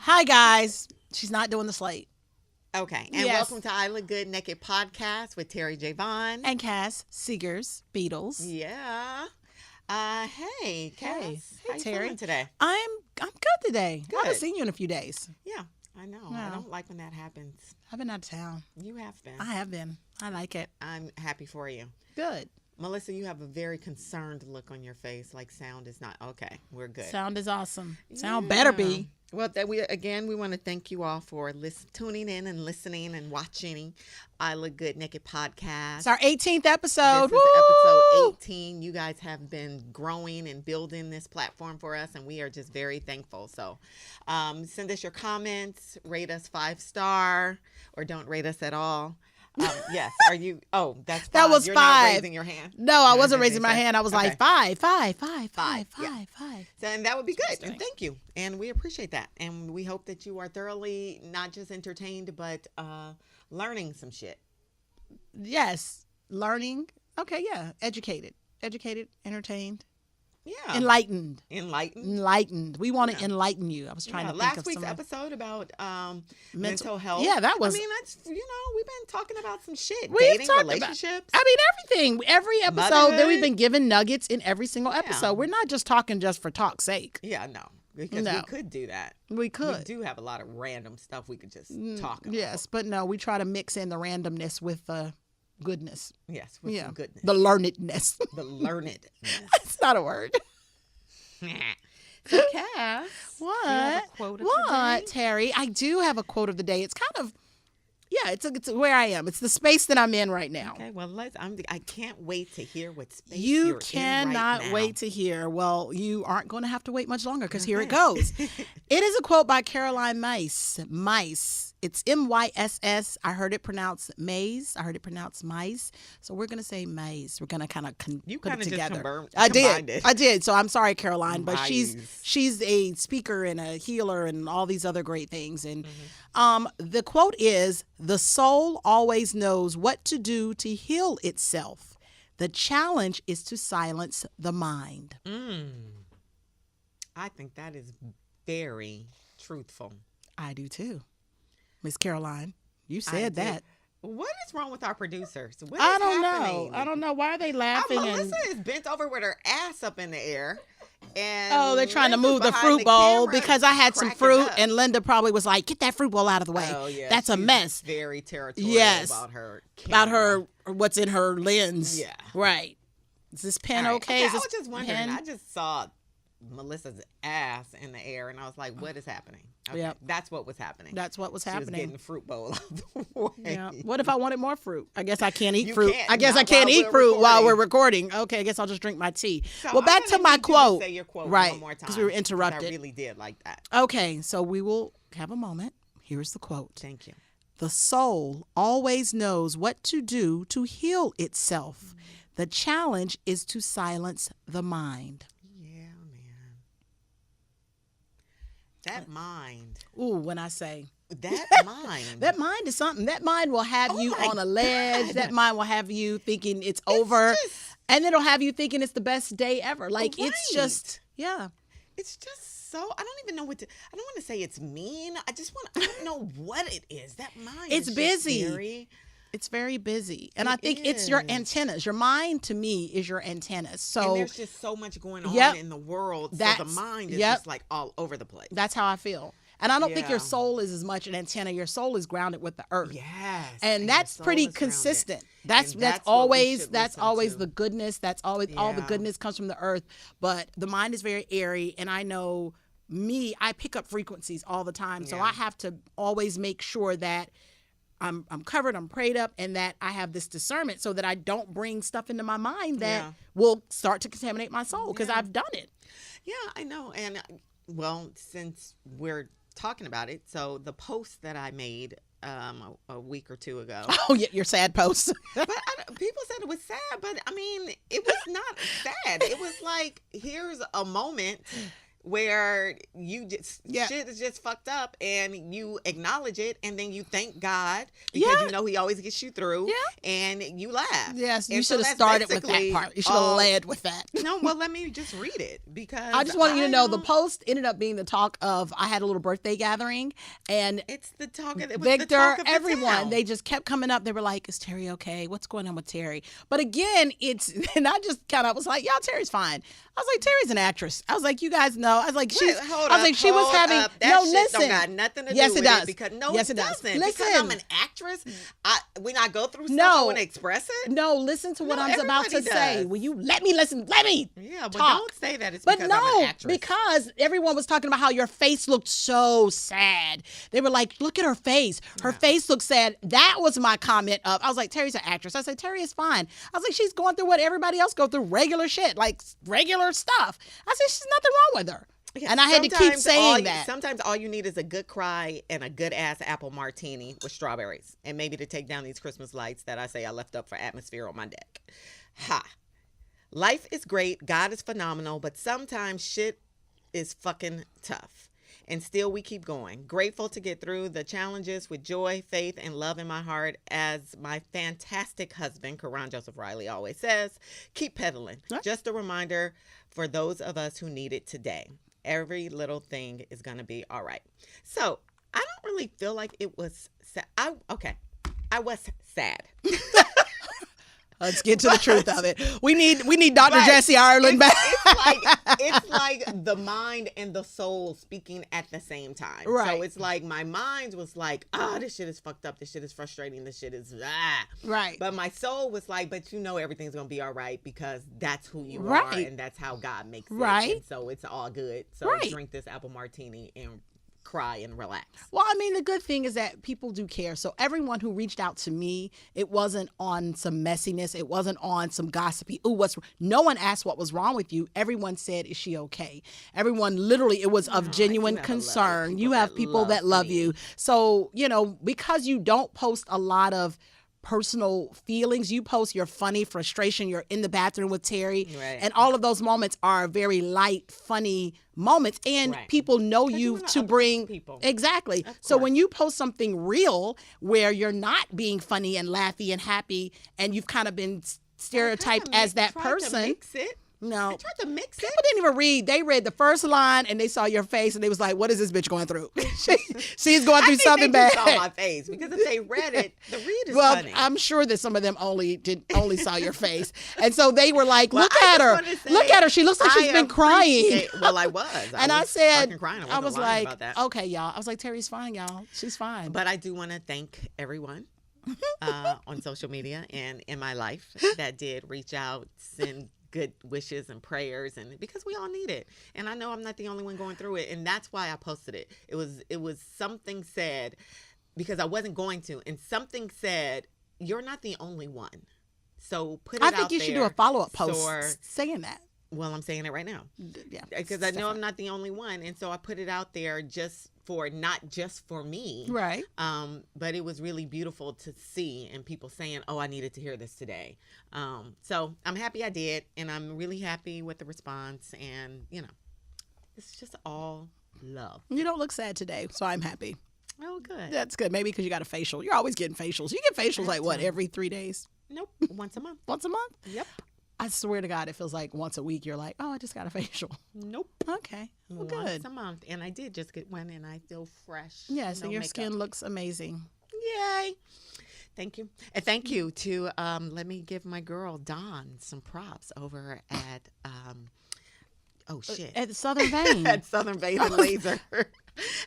Hi, guys. She's not doing the slate. Okay, and welcome to I Look Good Naked Podcast with Terry J. Vaughn. And Cass Seegers, Beatles. Yeah. Hey, Cass. Hey, How you Terry. feeling today? I'm good today. Good. I haven't seen you in a few days. Yeah, I know. No. I don't like when that happens. I've been out of town. You have been. I have been. I like it. I'm happy for you. Good. Melissa, you have a very concerned look on your face, like sound is not okay. We're good. Sound is awesome. Sound better be. Well, we want to thank you all for tuning in and listening and watching I Look Good Naked Podcast. It's our 18th episode. This is episode 18. You guys have been growing and building this platform for us, and we are just very thankful. So send us your comments, rate us 5-star, or don't rate us at all. Yes. Are you? Oh, that's 5. That was You're 5. not raising your hand. No, I wasn't raising my hand. I was Okay. like 5. Yeah. So, and that would be good. And thank you. And we appreciate that. And we hope that you are thoroughly not just entertained, but learning some shit. Yes. Learning. Okay, yeah. Educated, entertained. Yeah. Enlightened. Enlightened. We want to enlighten you. I was trying to think last of week's some episode about mental health. Yeah, that was. I mean, that's we've been talking about some shit. We've Dating, talked relationships. Everything. Every episode that we've been given nuggets in every single episode. We're not just talking just for talk's sake. Yeah, no. Because we could do that. We could. We do have a lot of random stuff we could just talk about. Yes, but no, we try to mix in the randomness with the goodness. Yes, with some goodness. The learnedness. The learnedness. It's not a word. So, Cass, what? Do you have a quote of the day? Terry? I do have a quote of the day. It's kind of, it's where I am. It's the space that I'm in right now. Okay, well, I can't wait to hear what space You you're cannot in right wait now. to hear. Well, you aren't going to have to wait much longer because here it goes. It is a quote by Caroline Myss. It's M-Y-S-S. I heard it pronounced Maze. I heard it pronounced mice. So we're going to say Maze. We're going to kind of put it together. I did. So I'm sorry, Caroline, but she's a speaker and a healer and all these other great things. And the quote is, "The soul always knows what to do to heal itself. The challenge is to silence the mind." I think that is very truthful. I do too. Miss Caroline, you said that. What is wrong with our producers? What is I don't happening? know. I don't know. Why are they laughing? Melissa is bent over with her ass up in the air. And they're trying to Linda's move the behind fruit bowl camera because I had some cracking fruit up. and Linda probably was like, "Get that fruit bowl out of the way." Oh, yeah. That's a She's mess. Very territorial Yes. about her what's in her lens. Yeah. Right. Is this pen All right. okay? I Is this was just wondering. pen? I just saw Melissa's ass in the air, and I was like, "What is happening?" Okay, Yep. that's what was happening. That's what was She was happening. getting the fruit bowl out the way. Yeah. What if I wanted more fruit? I guess I can't eat You fruit. can't. I guess Not I can't while eat we're fruit while recording. we're recording. Okay, I guess I'll just drink my tea. So Well, back I'm to gonna my need you to quote. say your quote Right, one more time because we were 'cause interrupted. I really did like that. Okay, so we will have a moment. Here's the quote. Thank you. "The soul always knows what to do to heal itself. The challenge is to silence the mind." Yeah, man. That mind. Ooh, when I say That mind. that mind is something. That mind will have Oh you my on a ledge. God. That mind will have you thinking it's over. just- And it'll have you thinking it's the best day ever. Like it's Right. just, yeah. It's just so, I don't even know what to, I don't want to say it's mean. I don't know what it is. That mind It's is busy. Just very, It's very busy. And It I think it's your is. antennas. Your mind to me is your antennas. and So there's just so much going on Yep. in the world. So the That's- mind is yep. just like all over the place. that's how I feel. And I don't think your Yeah. soul is as much an antenna. Your soul is grounded with the earth. Yes. And your that's soul pretty is grounded. consistent. That's And that's what we always should that's listen always to. the goodness. That's always all the Yeah. goodness comes from the earth. But the mind is very airy, and I know I pick up frequencies all the time. So Yeah. I have to always make sure that I'm covered, I'm prayed up, and that I have this discernment so that I don't bring stuff into my mind that Yeah. will start to contaminate my soul because Yeah. I've done it. Yeah, I know. And well, since we're talking about it, so the post that I made a week or two ago. Oh, yeah, your sad post. But people said it was sad, but I mean, it was not sad. It was like, here's a moment where you just Yeah. shit is just fucked up and you acknowledge it and then you thank God because you know he always gets you through and you laugh. Yes, you And so should have that's started with that basically part. You should have led with that. No, well, let me just read it because I just want you to know the don't- post ended up being the talk of, I had a little birthday gathering, and it's the talk of it was Victor, the talk of the everyone, town. they just kept coming up. They were like, is Terry okay? What's going on with Terry? But again, and I just kind of was like, y'all, Terry's fine. I was like, Terry's an actress. I was like, you guys know. I was like, she was having, that no, shit listen. don't got nothing to Yes, do it with does. it because Yes, it it does. doesn't. Listen. Because I'm an actress, when I go through stuff, No. I want to express it. No, listen to what No, I'm about to everybody say. does. Will you let me listen? Let me Yeah, but talk. don't say that it's But because I'm an no, actress. because everyone was talking about how your face looked so sad. They were like, look at her face. Her face looks sad. That was my comment of, I was like, Terry's an actress. I said, Terry is fine. I was like, she's going through what everybody else go through, regular shit, like regular stuff. I said, she's nothing wrong with her. Yeah, And I had to keep saying that. Sometimes all you need is a good cry and a good ass apple martini with strawberries, and maybe to take down these Christmas lights that I say I left up for atmosphere on my deck. Ha! Life is great, God is phenomenal, but sometimes shit is fucking tough. And still we keep going. Grateful to get through the challenges with joy, faith, and love in my heart. As my fantastic husband, Karan Joseph Riley, always says, keep pedaling. Huh? Just a reminder for those of us who need it today. Every little thing is going to be all right. So I don't really feel like it was sad. I was sad. Let's get to the truth of it. We need Dr. Jesse Ireland back. It's like the mind and the soul speaking at the same time. Right. So it's like my mind was like, this shit is fucked up. This shit is frustrating. This shit is Right. But my soul was like, but you know everything's gonna be all right because that's who you are Right. and that's how God makes it. Right. And so it's all good. So Right. drink this apple martini and cry and relax. Well, I mean, the good thing is that people do care. So everyone who reached out to me, it wasn't on some messiness. It wasn't on some gossipy. No one asked what was wrong with you. Everyone said, is she okay? Everyone, literally, it was of genuine concern. You have people that love you. So, because you don't post a lot of personal feelings, you post your funny frustration, you're in the bathroom with Terry, Right. and all of those moments are very light, funny moments, and Right. people know 'Cause you you wanna to uplift bring people. exactly. Of So course. when you post something real where you're not being funny and laughy and happy, and you've kind of been stereotyped as that person. Mix it. No. I tried to mix it. People didn't even read. They read the first line and they saw your face and they was like, what is this bitch going through? She's going through something they bad. just saw my face because if they read it, the read is Well, funny. I'm sure that some of them only saw your face. And so they were like, Well, look I at just her. wanna say, Look at her. She looks like she's been crying. Well, I was. And I was said, fucking crying. I wasn't was lying like, about that. okay, y'all. I was like, Terry's fine, y'all. She's fine. But I do want to thank everyone on social media and in my life that did reach out, send good wishes and prayers, and because we all need it. And I know I'm not the only one going through it, and that's why I posted it. It was something said because I wasn't going to, and something said, you're not the only one. So put it out there. I think you should do a follow-up post So- saying that. Well, I'm saying it right now. Yeah. Because I know I'm not the only one, and so I put it out there not just for me, Right. but it was really beautiful to see and people saying, "Oh, I needed to hear this today." So I'm happy I did, and I'm really happy with the response, and it's just all love. You don't look sad today, so I'm happy. Oh, good. That's good. Maybe because you got a facial. You're always getting facials. You get facials like what, every 3 days? Nope, once a month. Once a month? Yep. I swear to God, it feels like once a week you're like, oh, I just got a facial. Nope. Okay. Well, good. Once a month, and I did just get one, and I feel fresh. Yes, no and your makeup. skin looks amazing. Yay. Thank you. And thank you to, let me give my girl Dawn some props over at, At Southern Vein. at Southern Vein and Laser.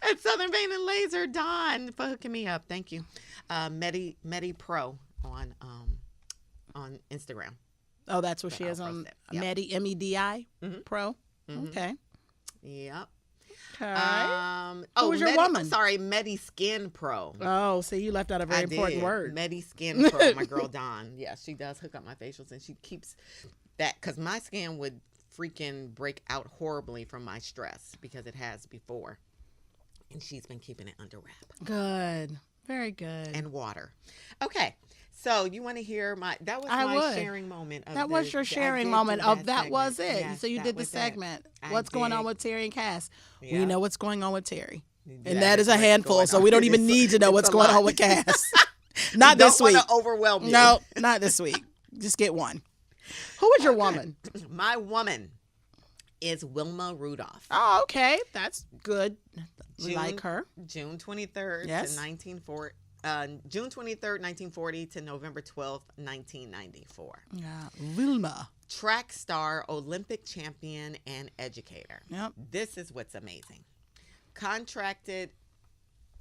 At Southern Vein and Laser, Dawn, for hooking me up. Thank you. Medi Pro on Instagram. Oh, that's what But she I'll is on post it. Yep. Medi, MEDI Mhm. Pro. Mhm. Okay. Yep. Okay. Who was your Medi, woman? Sorry, Medi Skin Pro. Oh, see, you left out a very important word. Medi Skin Pro, my girl Dawn. Yeah, she does hook up my facials, and she keeps that because my skin would freaking break out horribly from my stress because it has before, and she's been keeping it under wrap Good. Very good. and water. Okay, So you want to hear that was I my would. sharing moment. That was your sharing moment of that was it. Yes, So you that did the was it. segment. I What's going on did. with Terry and Cass? We Yeah. know what's going on with Terry. And That that is a what's handful, going so on. we don't It even is- need to know it's what's a going lot. on with Cass. Not this don't week. want to overwhelm you. No, not this week. Just get one. Who is your woman? My woman is Wilma Rudolph. Oh, okay. That's good. We like her. June 23rd Yes. to June 23rd, 1940 to November 12th, 1994. Yeah, Wilma. Track star, Olympic champion, and educator. Yep. This is what's amazing. Contracted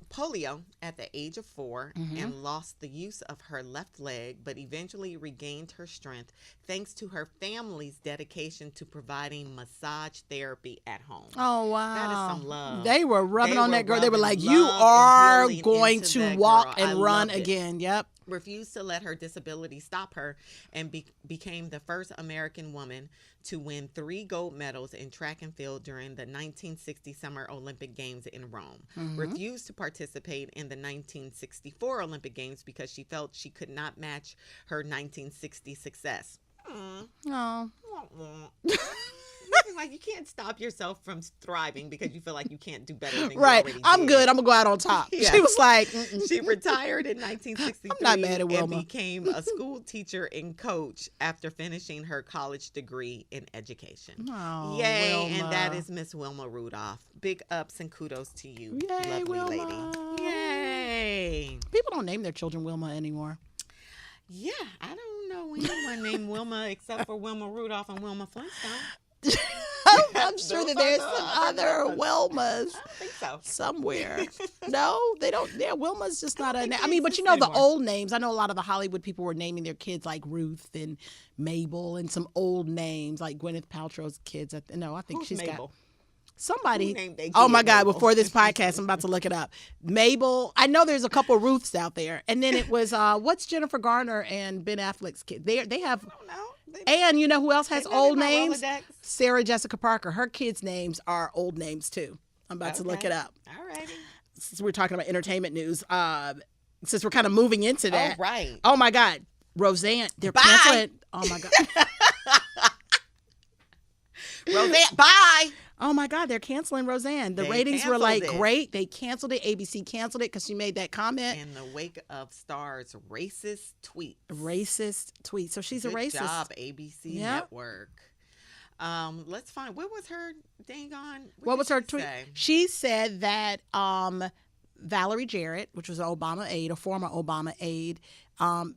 polio at the age of 4 and lost the use of her left leg, but eventually regained her strength thanks to her family's dedication to providing massage therapy at home. Oh, wow. That is some love. They were rubbing on that girl. They were like, rubbing you love are and healing going into to that walk girl. and I run loved it. again. Yep. Refused to let her disability stop her and became the first American woman to win 3 gold medals in track and field during the 1960 Summer Olympic Games in Rome. Refused to participate in the 1964 Olympic Games because she felt she could not match her 1960 success. Oh. Like, you can't stop yourself from thriving because you feel like you can't do better than Right. you already I'm did. good. I'm going to go out on top. Yeah. She was like, mm-mm. She retired in 1963 I'm not mad at and Wilma. became a school teacher and coach after finishing her college degree in education. Oh, Yay, Wilma. and that is Miss Wilma Rudolph. Big ups and kudos to you, Yay, lovely Wilma. lady. Yay. People don't name their children Wilma anymore. Yeah, I don't know anyone named Wilma except for Wilma Rudolph and Wilma Flintstone. I'm sure Those that there's are the some other other Wilmas. Wilmas I don't think so. somewhere. No, they don't. Yeah, Wilma's just not a think name. they I mean, but you exist know, the anymore. old names. I know a lot of the Hollywood people were naming their kids like Ruth and Mabel and some old names like Gwyneth Paltrow's kids. No, I think Who's she's Mabel? got somebody. Who named their Oh my kid God! Mabel? Before this podcast, I'm about to look it up. Mabel. I know there's a couple Ruths out there, and then it was what's Jennifer Garner and Ben Affleck's kid? They have. I don't know. And you know who else has Ain't that in old my names? Rolodex? Sarah Jessica Parker. Her kids' names are old names too. I'm about to look Okay. it up. All righty. Since we're talking about entertainment news, since we're kind of moving into that. Oh, right. Oh my God, Roseanne. They're Bye. canceling. Oh my God. Roseanne, bye. Oh my God, they're canceling Roseanne. The They ratings were like canceled it. great. They canceled it. ABC canceled it because she made that comment. In the wake of Star's racist tweets. Racist tweet. So she's Good a racist. job, ABC Yeah. Network. Let's find, what was her dang on? What was did her she tweet? say? She said that Valerie Jarrett, which was an Obama aide, a former Obama aide,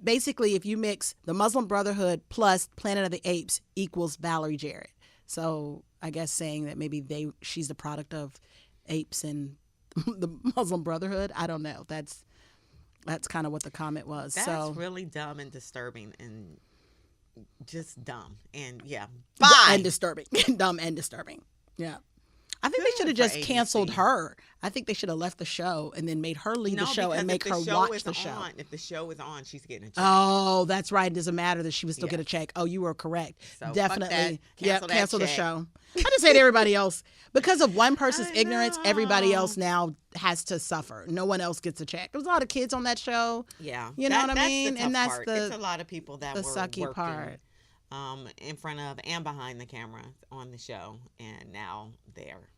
basically if you mix the Muslim Brotherhood plus Planet of the Apes equals Valerie Jarrett. So I guess saying that maybe she's the product of apes and the Muslim Brotherhood. I don't know. That's kind of what the comment was. That's really dumb and disturbing and just dumb. And yeah, bye. And disturbing. Dumb and disturbing. Yeah. I think they Good should have for just canceled ABC. her. I think they should have left the show and then made her lead the show and make her watch the show. If the show is on, she's getting a check. Oh, that's right. It doesn't matter that she would still Yeah. get a check. Oh, you were correct. So, fuck Definitely. that. Cancel that cancel the check. show. I just say to everybody else, because of one person's I ignorance, everybody know. else now has to suffer. No one else gets a check. There was a lot of kids on that show. Yeah. You know what I that's mean? The And tough that's part. the- It's a lot of people that the were sucky working, part. in front of and behind the camera on the show, and now they're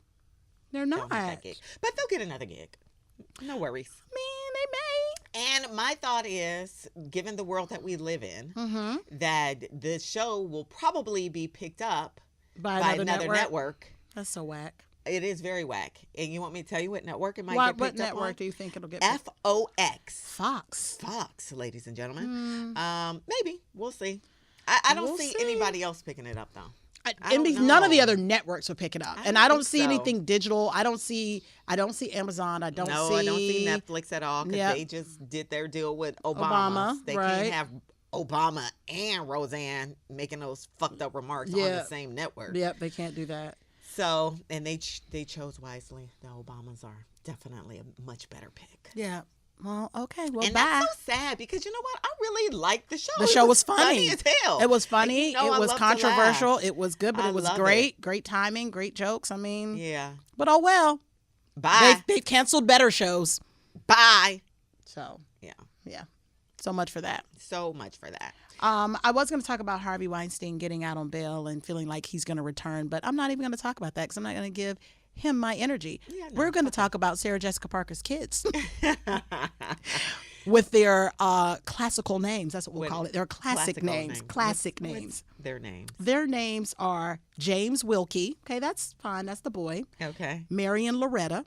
They're don't not. get that gig. But they'll get another gig. No worries. I mean, they may. And my thought is, given the world that we live in, Mm-hmm. that the show will probably be picked up By by another another network. That's so whack. It is very whack. And you want me to tell you what network it might What get picked up network on? do you think it'll get picked? FOX. Fox. Fox, ladies and gentlemen. Mm. Maybe. We'll see. I don't We'll see see. anybody else picking it up, though. I And don't none of the know. other networks will pick it up. I And don't I don't think see so. anything digital. I don't see Amazon. I don't see Netflix at all because Yep. they just did their deal with Obama, They right. can't have Obama and Roseanne making those fucked up remarks on Yeah. the same network. Yep, they can't do that. So, and they chose wisely. The Obamas are definitely a much better pick. Yeah. Well, okay. Well, And bye. that's so sad because you know what? I really liked the show. The It show was funny. as hell. It was And funny. you know I It was love to laugh. controversial. It was good, but I it was love great. it. Great timing, great jokes. I mean, Yeah. but oh well. Bye. They've canceled better shows. Bye. So, Yeah. yeah. So much for that. So much for that. I was going to talk about Harvey Weinstein getting out on bail and feeling like he's going to return, but I'm not even going to talk about that because I'm not going to give him my energy. Yeah, no, We're going to talk about Sarah Jessica Parker's kids with their classical names. That's what we'll call it. Their classic names. Classic names. What's their names? Their names are James Wilkie. Okay, that's fine. That's the boy. Okay. Marion Loretta.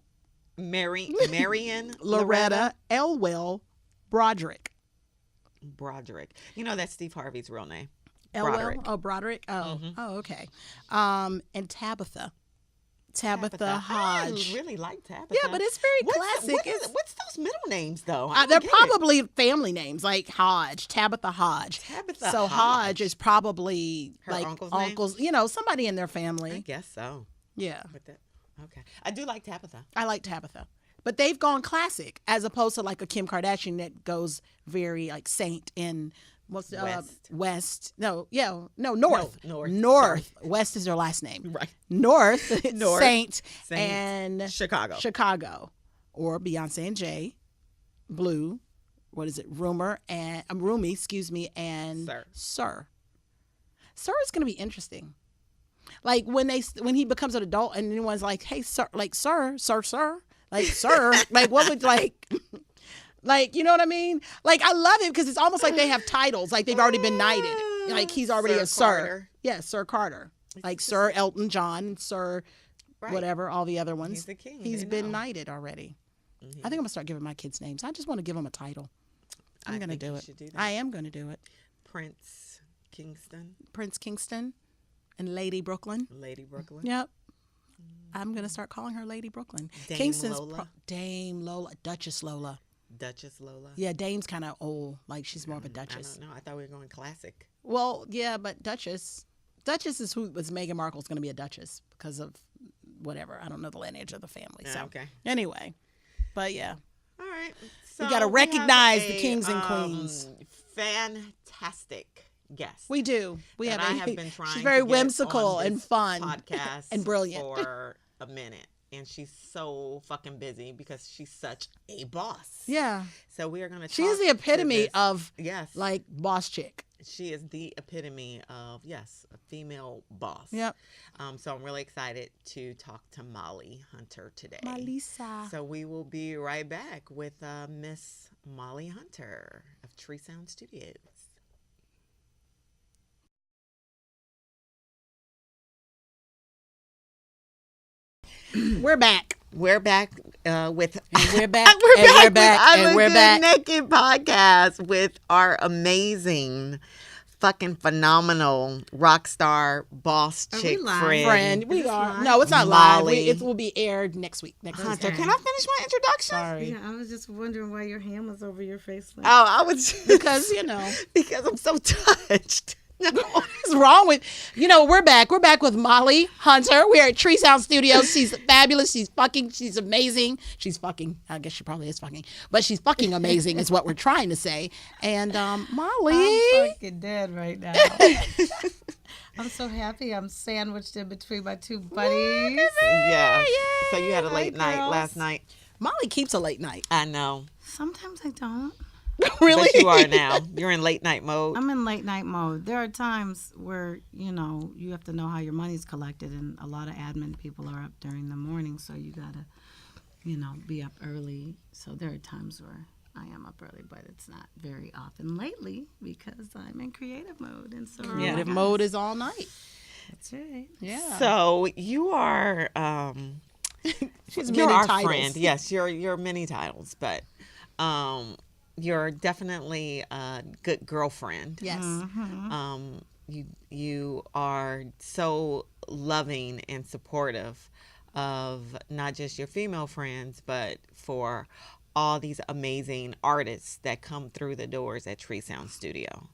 Marion Loretta Elwell Broderick. Broderick. You know, that's Steve Harvey's real name. Elwell? Oh, Broderick? Oh, okay. And Tabitha Hodge. I really like Tabitha. Yeah, but it's very classic. What's those middle names, though? They're probably family names, like Hodge, Tabitha Hodge. Tabitha so Hodge is probably her like uncle's you know, somebody in their family. I guess so. Yeah. Okay. I do like Tabitha. I like Tabitha. But they've gone classic as opposed to like a Kim Kardashian that goes very like saint in what's West. North. Sorry. West is their last name. Right. North. North. Saint and Chicago. Or Beyonce and Jay. Blue. What is it? Rumi, excuse me, and Sir. Sir is going to be interesting. Like when he becomes an adult and anyone's like, "Hey, sir," like sir. Like, sir, like, what would, like, you know what I mean? Like, I love it because it's almost like they have titles. Like, they've already been knighted. Like, he's already a sir. Carter. Yeah, Sir Carter. Like, Sir Elton John, Sir whatever, all the other ones. He's the king. He's been knighted already. Mm-hmm. I think I'm going to start giving my kids names. I just want to give them a title. I'm going to do it. I am going to do it. Prince Kingston and Lady Brooklyn. Yep. I'm going to start calling her Lady Brooklyn. Dame Lola. Duchess Lola. Yeah, Dame's kind of old. Like, she's more of a Duchess. I don't know. I thought we were going classic. Well, yeah, but Duchess is who was Meghan Markle's going to be a Duchess because of whatever. I don't know the lineage of the family. So, okay. Anyway, but yeah. All right. So we got to recognize the kings and queens. Fantastic guest. We do. I have been trying. She's very to get whimsical on and this fun podcast and brilliant for a minute, and she's so fucking busy because she's such a boss. Yeah. So we are going to. She is the epitome of like boss chick. She is the epitome of a female boss. Yep. So I'm really excited to talk to Molly Hunter today. Malisa. So we will be right back with Miss Molly Hunter of Tree Sound Studios. We're back. We're back with. We're back. We're back. And we're back. Naked podcast with our amazing, fucking phenomenal rock star boss chick friend. We are. No, it's not Molly. live. It will be aired next week. Hunter, can I finish my introduction? Sorry. Yeah, I was just wondering why your hand was over your face. Oh, I was because because I'm so touched. What's wrong with we're back. We're back with Molly Hunter. We're at Tree Sound Studios. She's fabulous. She's amazing. She's fucking, I guess she probably is fucking, but she's fucking amazing is what we're trying to say. And Molly, I'm fucking dead right now. I'm so happy I'm sandwiched in between my two buddies. Yeah. Yay. So you had a late night girls. last night. Molly keeps a late night. I know. Sometimes I don't. Really? But you are now. You're in late night mode. I'm in late night mode. There are times where, you have to know how your money's collected, and a lot of admin people are up during the morning, so you got to, be up early. So there are times where I am up early, but it's not very often lately because I'm in creative mode. And so Creative mode is all night. That's right. Yeah. So you are She's you're many our titles. friend. Yes, you're many titles, but you're definitely a good girlfriend. Yes. Mm-hmm. You are so loving and supportive of not just your female friends, but for all these amazing artists that come through the doors at Tree Sound Studio.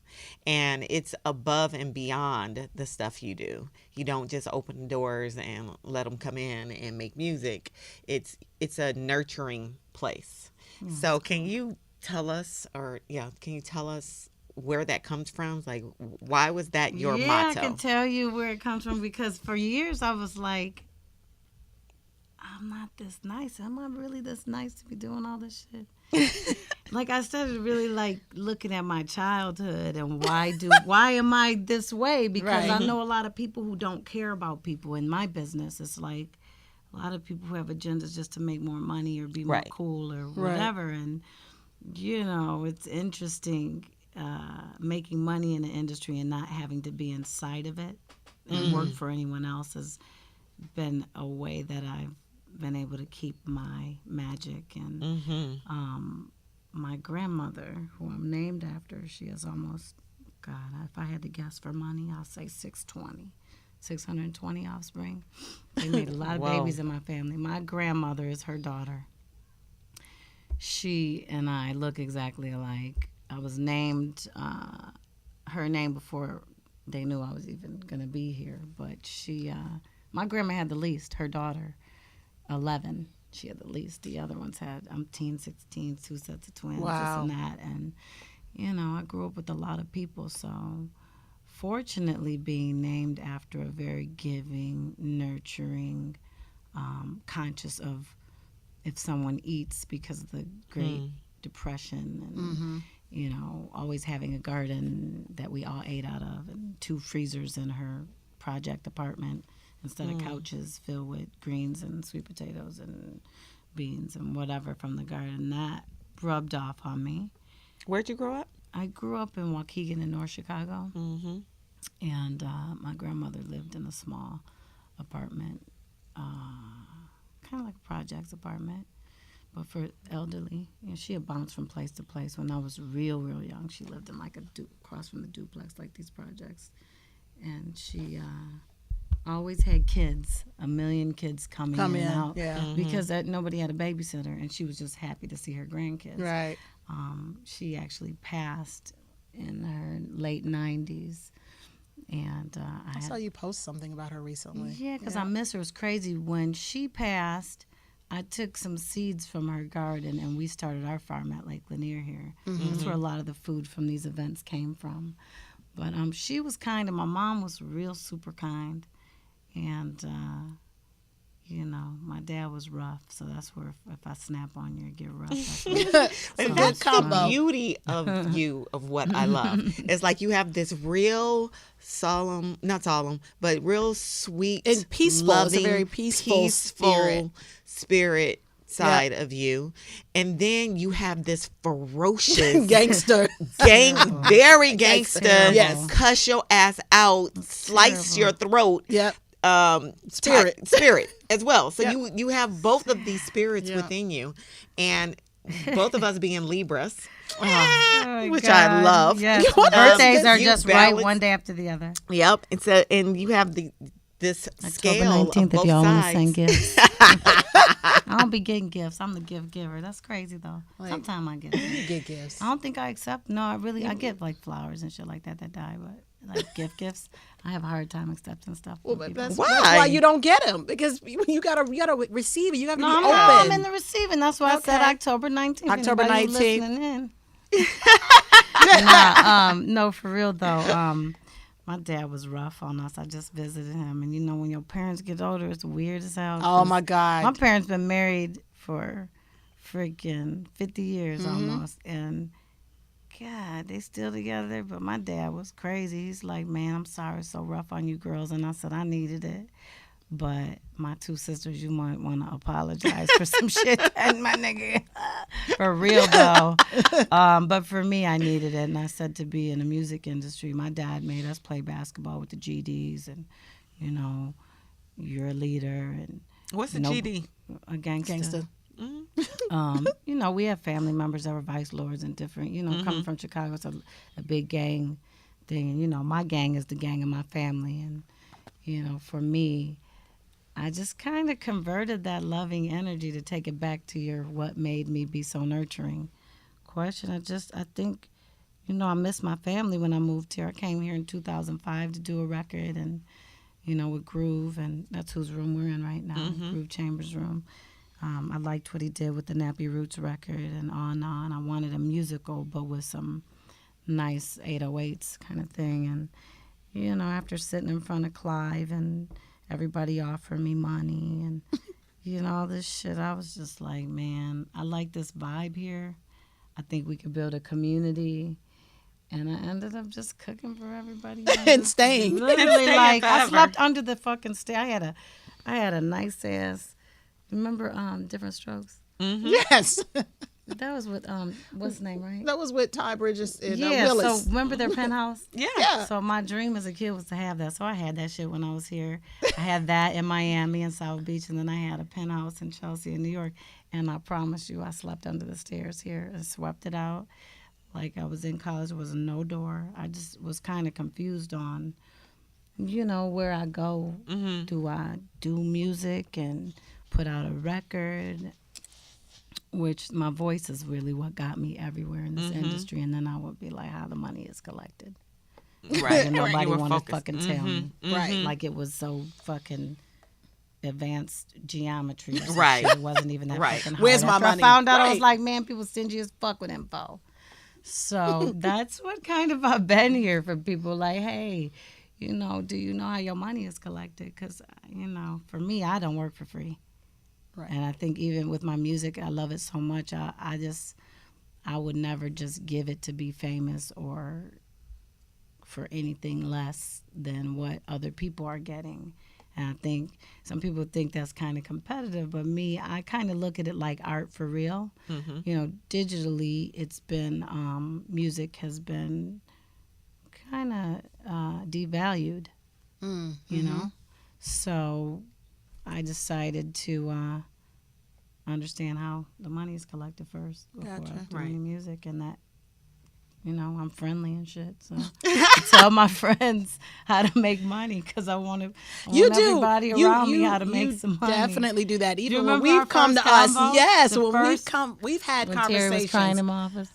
And it's above and beyond the stuff you do. You don't just open the doors and let them come in and make music. It's a nurturing place. So can you tell us where that comes from? Like, why was that your motto? I can tell you where it comes from because for years I was like, I'm not this nice. Am I really this nice to be doing all this shit? Like, I started really like looking at my childhood and why am I this way? Because Right. I know a lot of people who don't care about people in my business. It's like a lot of people who have agendas just to make more money or be more Right. cool or Right. whatever. And it's interesting making money in the industry and not having to be inside of it and work for anyone else has been a way that I've been able to keep my magic. And my grandmother, who I'm named after, she is almost, God, if I had to guess for money, I'll say 620 offspring. They made a lot of babies in my family. My grandmother is her daughter. She and I look exactly alike. I was named her name before they knew I was even going to be here. But my grandma had the least, her daughter, 11. She had the least. The other ones had, I'm 16, 2 sets of twins, Wow. this and that. And, I grew up with a lot of people. So fortunately being named after a very giving, nurturing, conscious of if someone eats because of the Great Depression and, always having a garden that we all ate out of and 2 freezers in her project apartment instead of couches filled with greens and sweet potatoes and beans and whatever from the garden. That rubbed off on me. Where'd you grow up? I grew up in Waukegan in North Chicago. And my grandmother lived in a small apartment, kind of like a projects apartment, but for elderly. She had bounced from place to place. When I was real young, she lived in like across from the duplex, like these projects. And she always had kids, a million kids coming in and out. Yeah. Because nobody had a babysitter, and she was just happy to see her grandkids. Right. She actually passed in her late 90s. And I saw you post something about her recently. Yeah, because I miss her. It was crazy. When she passed, I took some seeds from her garden, and we started our farm at Lake Lanier here. That's where a lot of the food from these events came from. But she was kind, and my mom was real super kind. And, my dad was rough, so that's where if I snap on you, it get rough. And that's the beauty of you, of what I love. It's like you have this real not solemn, but real sweet and peaceful. loving, It's a very peaceful spirit side of you. And then you have this ferocious gangster. very gangster, Yes. cuss your ass out, slice your throat. Yep. Spirit as well. So Yep. you have both of these spirits within you, and both of us being Libras, which I love. Yes. Birthdays are you just balance- right one day after the other. Yep. And you have this October scale 19th, of both if y'all want to sides. send gifts. I don't be getting gifts. I'm the gift giver. That's crazy, though. Sometimes I get them. Good gifts. I don't think I accept. No, I get like flowers and shit like that die, but like gifts. I have a hard time accepting stuff. Well, from but people. that's Why? why you don't get them, because you gotta receive it. You have to No, be I'm open. not. I'm in the receiving. That's why I said Okay. October 19th. October Anybody who's 19th. listening in. No, for real though. My dad was rough on us. I just visited him, and when your parents get older, it's weird as hell. Oh my God. My parents been married for freaking 50 years almost, and God, they still together. But my dad was crazy. He's like, man, I'm sorry, it's so rough on you girls. And I said, I needed it. But my 2 sisters, you might want to apologize for some shit that my nigga. For real, though. But for me, I needed it. And I said to be in the music industry, my dad made us play basketball with the GDs. And, you're a leader. And What's the GD? A gangster. Gangster. We have family members that were vice lords and different, coming from Chicago, it's a big gang thing. And, my gang is the gang of my family. And, for me, I just kind of converted that loving energy to take it back to what made me be so nurturing question. I think, I miss my family when I moved here. I came here in 2005 to do a record and, with Groove, and that's whose room we're in right now, Groove Chambers' room. I liked what he did with the Nappy Roots record and on. I wanted a musical, but with some nice 808s kind of thing. And, after sitting in front of Clive and everybody offered me money and you know, all this shit, I was just like, man, I like this vibe here. I think we could build a community. And I ended up just cooking for everybody. And staying. Literally, Staying like, I forever. slept under the fucking stair. I had a nice ass, remember Different Strokes? Yes. That was with, what's his name, right? That was with Ty Bridges and Yeah, Willis. so remember their penthouse? Yeah. So my dream as a kid was to have that. So I had that shit when I was here. I had that in Miami and South Beach, and then I had a penthouse in Chelsea in New York. And I promise you, I slept under the stairs here and swept it out. Like I was in college, there was no door. I just was kind of confused on, you know, where I go. Do I do music and put out a record? Which my voice is really what got me everywhere in this industry. And then I would be like, how the money is collected. Right. And nobody You were wanted to focused. fucking tell me. Right. Like it was so fucking advanced geometry. Or some Right. shit. It wasn't even that Right. fucking hard. Where's my After money? I found out, I was Right. like, man, people stingy as fuck with info. So that's what kind of I've been here for people. Like, hey, you know, do you know how your money is collected? Because, you know, for me, I don't work for free. Right. And I think even with my music, I love it so much. I would never just give it to be famous or for anything less than what other people are getting. And I think some people think that's kind of competitive, but me, I kind of look at it like art for real. You know, digitally, it's been, music has been kind of devalued, you know? So I decided to understand how the money is collected first before Gotcha. I do Right. any music, and that, you know, I'm friendly and shit. So I tell my friends how to make money because I want everybody around me how to make some money. Definitely do that. Even when remember our we've come to first us, convo? yes, The when first- we've had When Terry was crying conversations. in my office,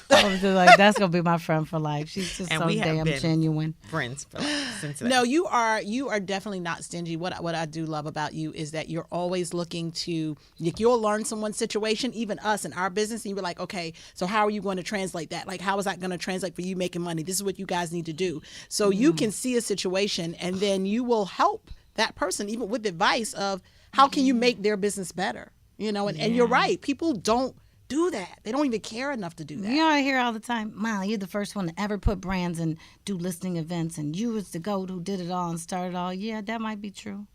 I was just like, that's gonna be my friend for life. She's just And so we have damn been genuine. Friends for since then. No, you are definitely not stingy. What I do love about you is that you're always looking to, like, you'll learn someone's situation, even us in our business, and you're like, okay, so how are you going to translate that? Like, how is that going to translate for you making money? This is what you guys need to do. So you can see a situation, and then you will help that person, even with advice of how can you make their business better. You know, and you're right. People don't do that. They don't even care enough to do that. You know, I hear all the time, Molly, you're the first one to ever put brands and do listing events, and you was the goat who did it all and started all. Yeah, that might be true.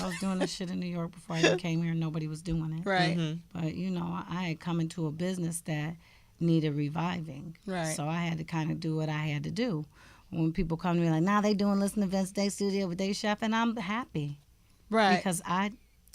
I was doing this shit in New York before I even came here, and nobody was doing it. Right. But, you know, I had come into a business that needed reviving. Right. So I had to kind of do what I had to do. When people come to me like, now they doing listening events, they studio with they chef, and I'm happy. Right. Because I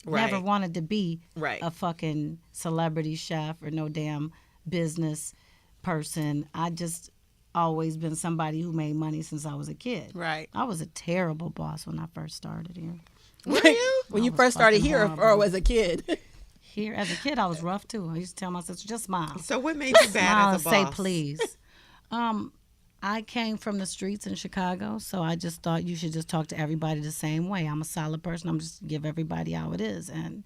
Right. never wanted to be Right. a fucking celebrity chef or no damn business person. I just always been somebody who made money since I was a kid. Right. I was a terrible boss when I first started here. Were you? When I you was first started fucking here, horrible. or as a kid? Here as a kid, I was rough too. I used to tell my sister, just smile. So what made you bad Smile as and a boss? say please. I came from the streets in Chicago, so I just thought you should just talk to everybody the same way. I'm a solid person. I'm just give everybody how it is. And,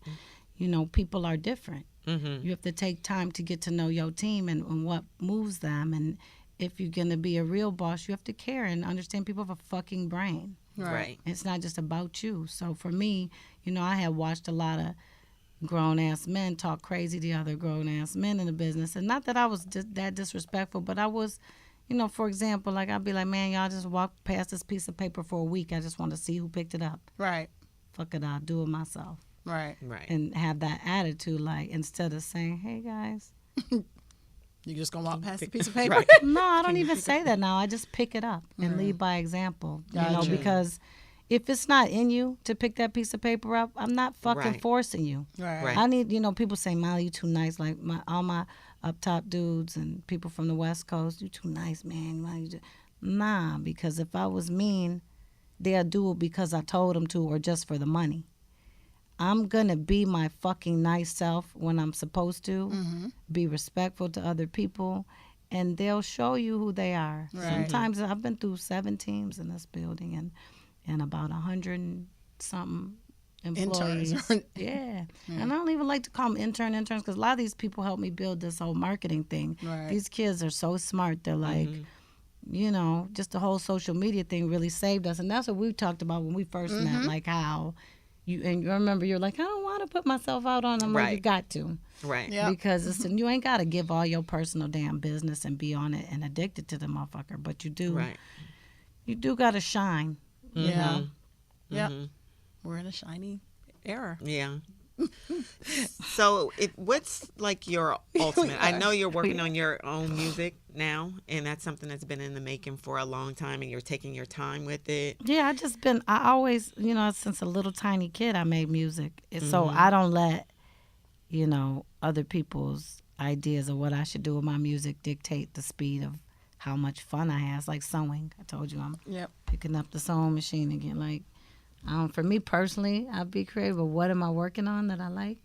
you know, people are different. You have to take time to get to know your team and what moves them. And if you're going to be a real boss, you have to care and understand people have a fucking brain. Right. It's not just about you. So for me, you know, I had watched a lot of grown-ass men talk crazy to other grown-ass men in the business. And not that I was that disrespectful, but I was, you know, for example, like I'd be like, man, y'all just walk past this piece of paper for a week. I just want to see who picked it up. Right. Fuck it, I'll do it myself. Right. Right. And have that attitude, like, instead of saying, hey, guys. You just gonna walk past the piece of paper? Right. No, I don't even say that now. I just pick it up and lead by example. You know, Gotcha. because if it's not in you to pick that piece of paper up, I'm not fucking Right. forcing you. Right. Right. I need, you know, people say, Molly, you too nice. Like all my up top dudes and people from the West Coast, you too nice, man. Why you just... Nah, because if I was mean, they'll do it because I told them to or just for the money. I'm going to be my fucking nice self when I'm supposed to, be respectful to other people, and they'll show you who they are. Right. Sometimes I've been through 7 teams in this building and about 100 and something employees. Interns. Yeah. And I don't even like to call them interns because a lot of these people helped me build this whole marketing thing. Right. These kids are so smart. They're like, you know, just the whole social media thing really saved us. And that's what we talked about when we first met, like how you remember you're like, I don't want to put myself out on them. Well, you Right. got to. Right. Yeah. Because you ain't got to give all your personal damn business and be on it and addicted to the motherfucker. But you do. Right. You do got to shine. You know? Yeah. We're in a shiny era. Yeah. So what's like your ultimate? I know you're working on your own music now, and that's something that's been in the making for a long time, and you're taking your time with it. Yeah, I always, since a little tiny kid, I made music. So I don't let, other people's ideas of what I should do with my music dictate the speed of how much fun I have. It's like sewing. I told you I'm picking up the sewing machine again. Like, for me personally, I'd be creative. But what am I working on that I like?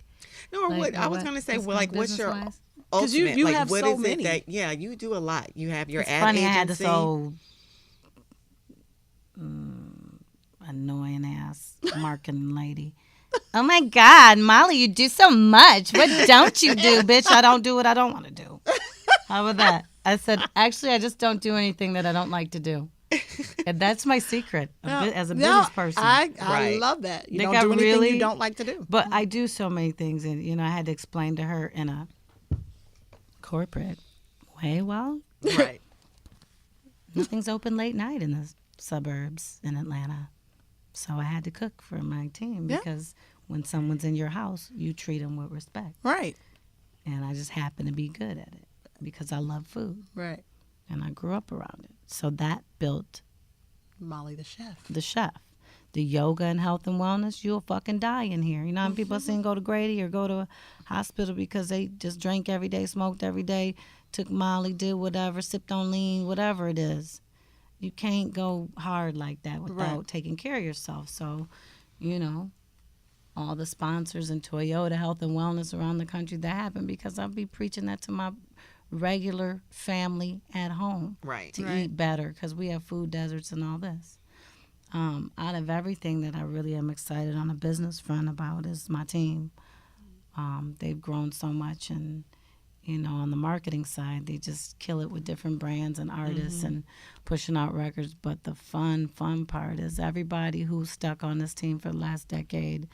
No, or Like, what I was going to say, well, like, what's your business-wise? ultimate? you like, have what so is many. it that? Yeah, you do a lot. You have your It's ad funny, agency. I had this old annoying ass marketing lady. Oh my God, Molly, you do so much. What don't you do, bitch? I don't do what I don't want to do. How about that? I said, actually, I just don't do anything that I don't like to do. And that's my secret as a business person. I Right. love that. You Think don't I do anything really- you don't like to do. But I do so many things, and I had to explain to her in a corporate way. Well, Right. nothing's open late night in the suburbs in Atlanta, so I had to cook for my team Yeah. because when someone's in your house, you treat them with respect, Right. and I just happen to be good at it because I love food Right. and I grew up around it. So that built Molly the chef. the chef. The yoga and health and wellness, you'll fucking die in here. You know how many people I've seen go to Grady or go to a hospital because they just drank every day, smoked every day, took Molly, did whatever, sipped on lean, whatever it is. You can't go hard like that without taking care of yourself. So, all the sponsors and Toyota Health and Wellness around the country, that happened because I'll be preaching that to my regular family at home Right. to Right. eat better because we have food deserts and all this. Out of everything that I really am excited on a business front about is my team. They've grown so much, and on the marketing side, they just kill it with different brands and artists and pushing out records. But the fun part is everybody who's stuck on this team for the last decade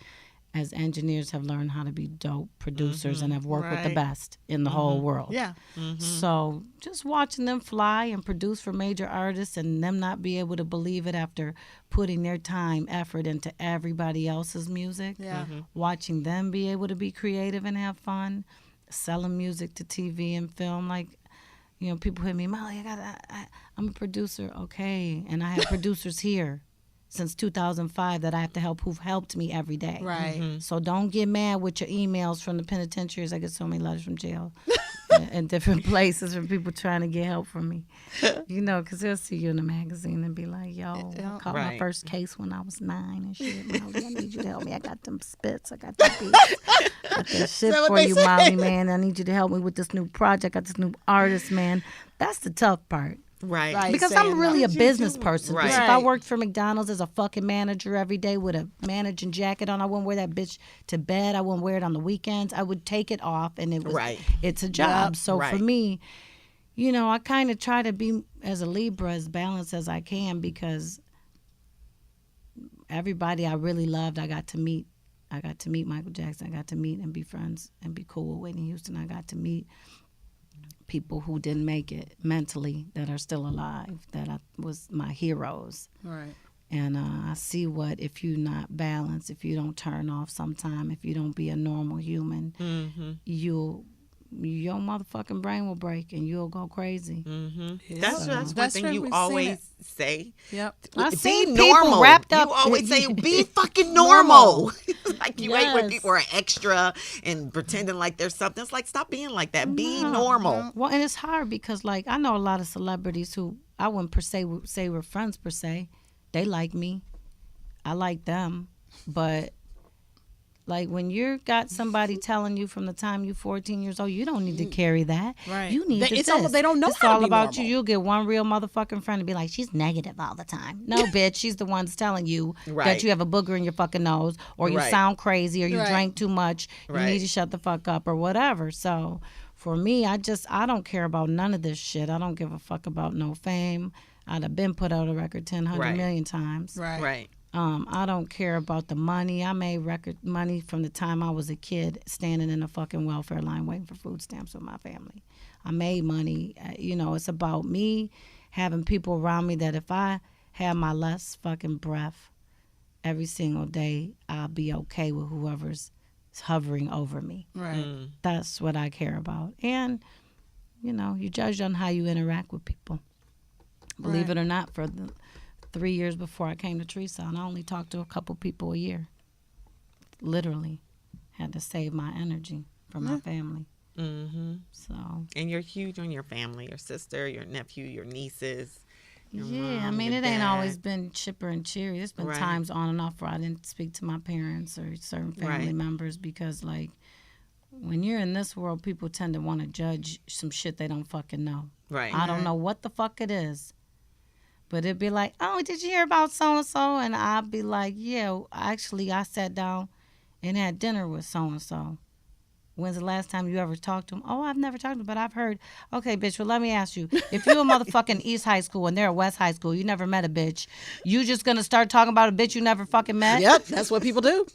as engineers have learned how to be dope producers and have worked with the Right. best in the whole world. Yeah. So just watching them fly and produce for major artists and them not be able to believe it after putting their time, effort into everybody else's music, Yeah. watching them be able to be creative and have fun, selling music to TV and film. Like, people hit me, Molly, I'm a producer. Okay. And I have producers here since 2005 that I have to help who've helped me every day. Right. So don't get mad with your emails from the penitentiaries. I get so many letters from jail and different places from people trying to get help from me. Because they'll see you in the magazine and be like, yo, I caught my Right. first case when I was 9 and shit. Molly, I need you to help me. I got them spits. I got them beats. Got that shit that what for they you, say? Molly, man. I need you to help me with this new project. I got this new artist, man. That's the tough part. Right. Right. Because saying I'm really a that. business person. Right. Bitch, if I Right. worked for McDonald's as a fucking manager every day with a managing jacket on, I wouldn't wear that bitch to bed. I wouldn't wear it on the weekends. I would take it off, and Right. it's a job. Yep. So Right. for me, I kind of try to be, as a Libra, as balanced as I can because everybody I really loved, I got to meet. I got to meet Michael Jackson. I got to meet and be friends and be cool with Whitney Houston. I got to meet people who didn't make it mentally that are still alive, that was my heroes. Right. And I see what, if you not balanced, if you don't turn off sometime, if you don't be a normal human, your motherfucking brain will break and you'll go crazy. That's one That's thing true. you We've seen always it. say. Yep. I've Be seen people normal. wrapped up. You always say, be fucking Normal. normal. Like you hate when Yes. people are extra and pretending like there's something. It's like, stop being like that. Be No. normal. Well, and it's hard because, like, I know a lot of celebrities who I wouldn't per se say we're friends per se. They like me. I like them. But, like, when you got somebody telling you from the time you're 14 years old, you don't need to carry that. Right. You need to It's almost, they don't know It's how to all be about normal. you. You'll get one real motherfucking friend and be like, she's negative all the time. No, bitch. She's the one that's telling you Right. that you have a booger in your fucking nose, or you Right. sound crazy, or you Right. drank too much. You Right. need to shut the fuck up or whatever. So for me, I don't care about none of this shit. I don't give a fuck about no fame. I'd have been put out a record 10, 100 Right. million times. Right. Right. I don't care about the money. I made record money from the time I was a kid, standing in a fucking welfare line waiting for food stamps with my family. I made money. It's about me having people around me that if I have my last fucking breath every single day, I'll be okay with whoever's hovering over me. Right. That's what I care about. And, you judge on how you interact with people. Believe Right. it or not, for the 3 years before I came to Treesound, I only talked to a couple people a year. Literally. Had to save my energy for my family. Mm-hmm. So. And you're huge on your family, your sister, your nephew, your nieces. Your Yeah, I mom, mean, your it ain't always dad. been chipper and cheery. There's been Right. times on and off where I didn't speak to my parents or certain family Right. members because, like, when you're in this world, people tend to want to judge some shit they don't fucking know. Right. I don't know what the fuck it is. But it'd be like, oh, did you hear about so-and-so? And I'd be like, yeah, actually, I sat down and had dinner with so-and-so. When's the last time you ever talked to him? Oh, I've never talked to him, but I've heard. Okay, bitch, well, let me ask you. If you're a motherfucking East High School and they're at West High School, you never met a bitch, you just going to start talking about a bitch you never fucking met? Yep, that's what people do.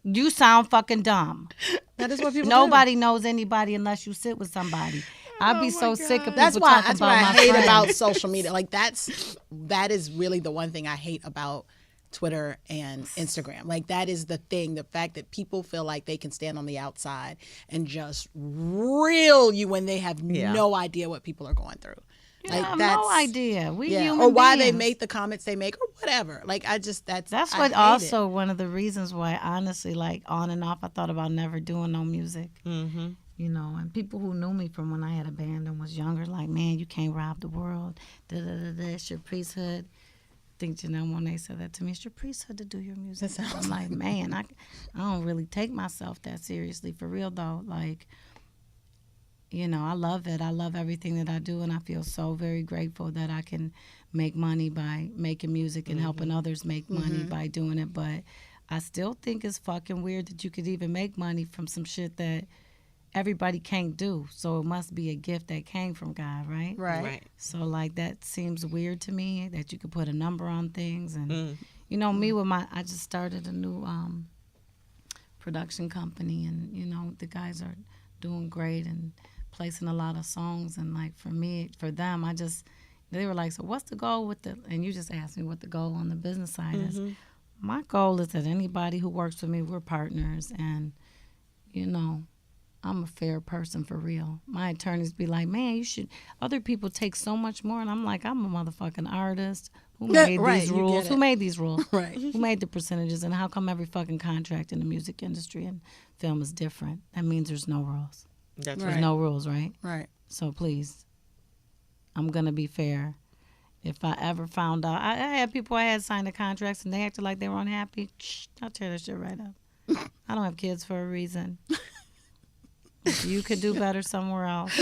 You sound fucking dumb. That is what people do. Nobody knows anybody unless you sit with somebody. I'd be so sick of people That's talking what about I my hate friends. about social media. Like that is really the one thing I hate about Twitter and Instagram. Like that is the thing, the fact that people feel like they can stand on the outside and just reel you when they have no idea what people are going through. I have no idea. We human or why they beings. make the comments they make or whatever. Like that's That's I what hate also one of the reasons why, honestly, like on and off, I thought about never doing no music. Mm-hmm. And people who knew me from when I had a band and was younger, like, man, you can't rob the world. It's your priesthood. I think when they said that to me, it's your priesthood to do your music. I'm like, man, I don't really take myself that seriously, for real though. Like, I love it. I love everything that I do, and I feel so very grateful that I can make money by making music and helping others make money by doing it. But I still think it's fucking weird that you could even make money from some shit that everybody can't do. So it must be a gift that came from God, right? Right. So, like, that seems weird to me, that you could put a number on things. And, me with I just started a new production company, and, the guys are doing great and placing a lot of songs. And, like, for them, they were like, so what's the goal with and you just asked me what the goal on the business side is. My goal is that anybody who works with me, we're partners. And, I'm a fair person for real. My attorneys be like, man, other people take so much more. And I'm like, I'm a motherfucking artist. Who made these rules? Who made these rules? Right. Who made the percentages? And how come every fucking contract in the music industry and film is different? That means there's no rules. That's There's no rules, right? Right. So please, I'm going to be fair. If I ever found out, I had people I had signed the contracts and they acted like they were unhappy, I'll tear that shit right up. I don't have kids for a reason. If you could do better somewhere else,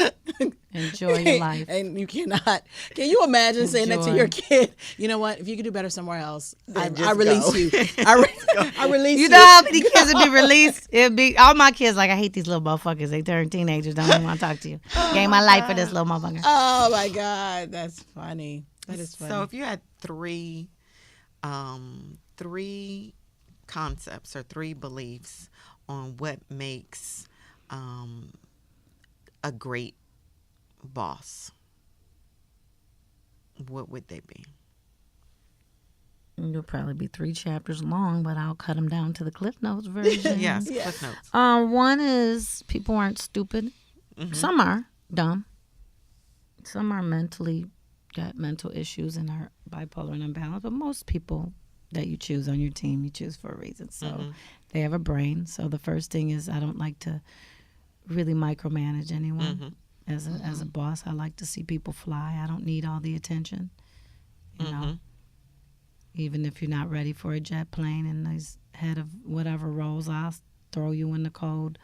enjoy your life. And you cannot. Can you imagine saying that to Enjoy. your kid? You know what? If you could do better somewhere else, I just release go. you. I release you. You know how many kids would be released? It'd be all my kids like, I hate these little motherfuckers. They turn teenagers, don't even want to talk to you. Gave my life for this little motherfucker. Oh my God, that's funny. That is funny. So if you had three concepts or three beliefs on what makes a great boss, what would they be? It'll probably be 3 chapters long, but I'll cut them down to the Cliff Notes version. Yes, Cliff Notes. One is people aren't stupid. Some are dumb. Some are got mental issues and are bipolar and unbalanced. But most people that you choose on your team, you choose for a reason. So they have a brain. So the first thing is I don't like to really micromanage anyone. As a boss, I like to see people fly. I don't need all the attention. You know, even if you're not ready for a jet plane and there's head of whatever rolls, I'll throw you in the cold,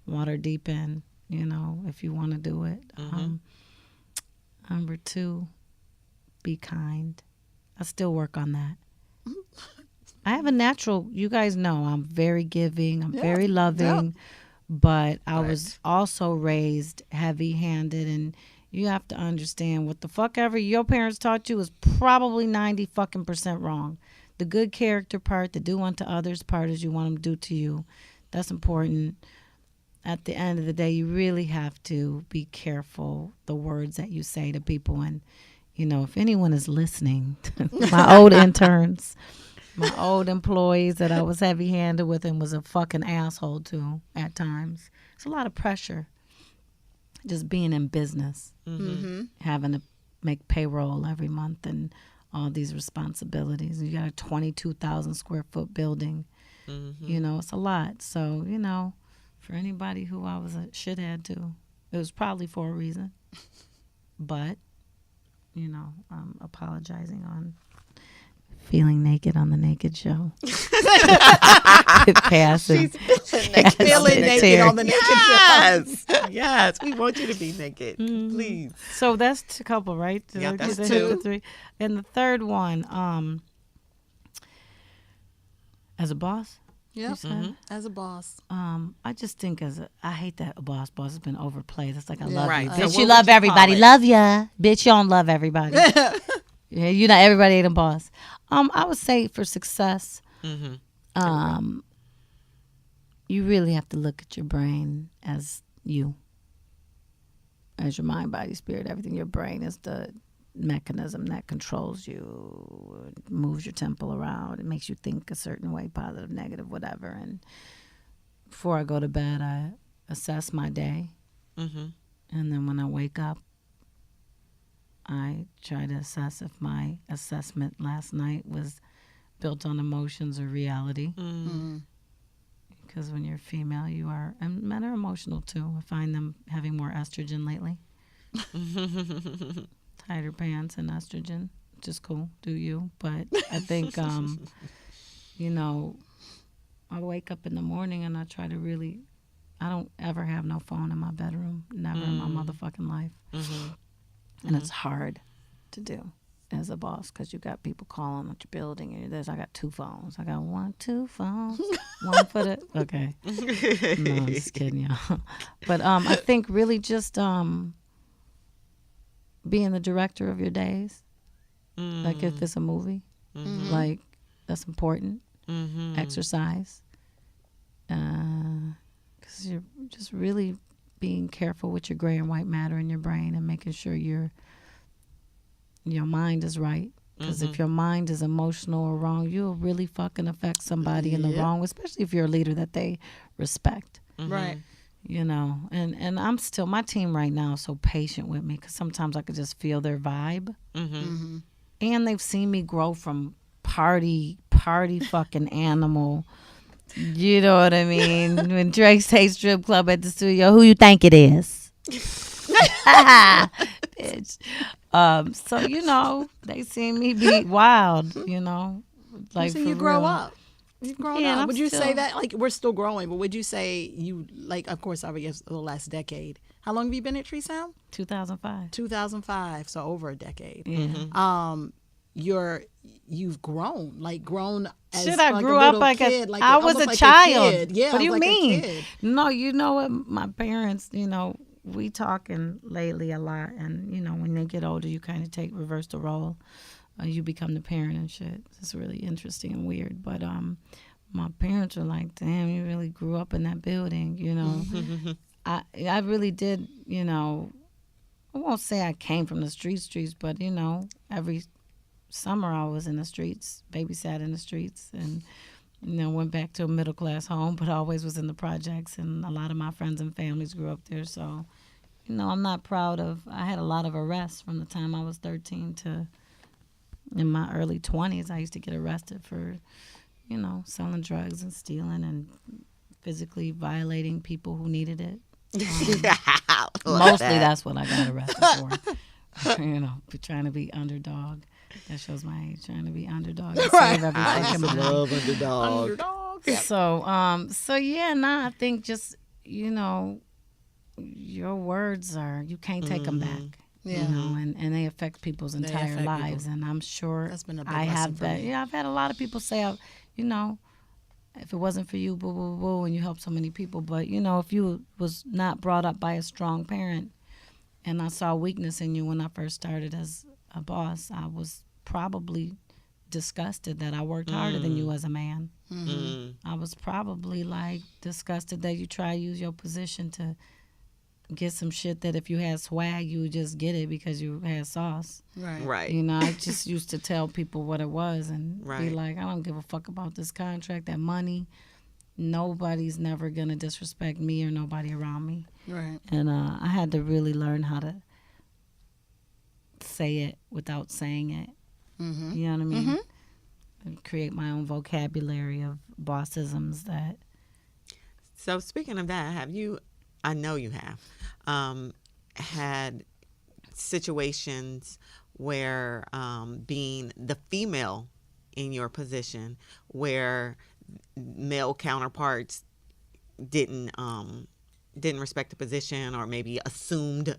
water deep end. If you want to do it. Number 2, be kind. I still work on that. I have a natural. You guys know I'm very giving. I'm very loving. But I was also raised heavy-handed, and you have to understand what the fuck ever your parents taught you is probably 90% wrong. the good character part, the do unto others part is you want them to do to you. That's important. At the end of the day, you really have to be careful the words that you say to people. And, you know, if anyone is listening, my old interns, my old employees that I was heavy-handed with and was a fucking asshole to at times. It's a lot of pressure just being in business, having to make payroll every month and all these responsibilities. You got a 22,000 square foot building. You know, it's a lot. So, you know, for anybody who I was a shithead to, it was probably for a reason. But, you know, I'm apologizing on feeling naked on the Naked Show. Passing. Feeling naked on the Naked Yes. Yes. We want you to be naked. Please. So that's a couple, right? Yeah, that's Did I hit two. the three? And the third one, as a boss, Yep. said? As a boss. I just think I hate that boss has been overplayed. It's like I love Right. you. So Bitch, what you would love you call everybody. it? Love ya. Bitch, you don't love everybody. Yeah, you know, everybody ain't a boss. I would say for success, you really have to look at your brain as you. As your mind, body, spirit, everything. Your brain is the mechanism that controls you, moves your temple around. It makes you think a certain way, positive, negative, whatever. And before I go to bed, I assess my day. And then when I wake up, I try to assess if my assessment last night was built on emotions or reality. Because when you're female, you are, and men are emotional too. I find them having more estrogen lately. Tighter pants and estrogen, which is cool. Do you? But I think, you know, I wake up in the morning and I try to really, I don't ever have no phone in my bedroom. Never in my motherfucking life. And it's hard to do as a boss because you got people calling at your building. And I got 2 phones. I got 2 phones. One for the, okay. No, I'm just kidding, y'all. But I think really just being the director of your days. Like if it's a movie, like that's important. Exercise. Because you're just really being careful with your gray and white matter in your brain and making sure your mind is right. Because if your mind is emotional or wrong, you'll really fucking affect somebody in the wrong, especially if you're a leader that they respect. Right. You know, and I'm still, my team right now is so patient with me because sometimes I could just feel their vibe. And they've seen me grow from party fucking animal. You know what I mean? When Drake says strip club at the studio, who you think it is? Bitch. So, you know, they see me be wild, you know. Like So for you grow real. up. You've grown Yeah, up. I'm Would you say still- that, like, we're still growing, but would you say you, like, of course, I guess the last decade. How long have you been at Tree Sound? 2005. 2005, so over a decade. Yeah. You've grown, like grown as Shit, I like grew a up little like kid, a, like I was almost a like child. kid. Yeah, what do I you was like a mean? kid. No, you know what? My parents, you know, we talking lately a lot, and you know, when they get older, you kind of reverse the role. You become the parent and shit. It's really interesting and weird, but my parents are like, damn, you really grew up in that building, you know. I really did, you know. I won't say I came from the streets, but you know, every summer I was in the streets, babysat in the streets, and you know, went back to a middle class home, but always was in the projects, and a lot of my friends and families grew up there. So, you know, I'm not proud of. I had a lot of arrests from the time I was 13 to in my early 20s. I used to get arrested for, you know, selling drugs and stealing and physically violating people who needed it. Mostly that's what I got arrested for. You know, trying to be underdog. That shows my age. Trying to be underdog and save every fucking body. underdog. Underdogs. So yeah, nah. I think just, you know, your words are, you can't take them back. Yeah. You know, and they affect people's entire affect lives, people. and I'm sure That's been a big I lesson have for that. me. Yeah, I've had a lot of people say, you know, if it wasn't for you, boo, boo, boo, and you helped so many people. But, you know, if you was not brought up by a strong parent and I saw weakness in you when I first started as a boss, I was probably disgusted that I worked harder than you as a man. Mm. I was probably like disgusted that you try to use your position to get some shit that if you had swag, you would just get it because you had sauce. Right. Right. You know, I just used to tell people what it was and be Right. like, I don't give a fuck about this contract, that money. Nobody's never going to disrespect me or nobody around me. Right. And I had to really learn how to say it without saying it. Mm-hmm. You know what I mean? And create my own vocabulary of bossisms that. So speaking of that, have you, I know you have, had situations where being the female in your position where male counterparts didn't respect the position or maybe assumed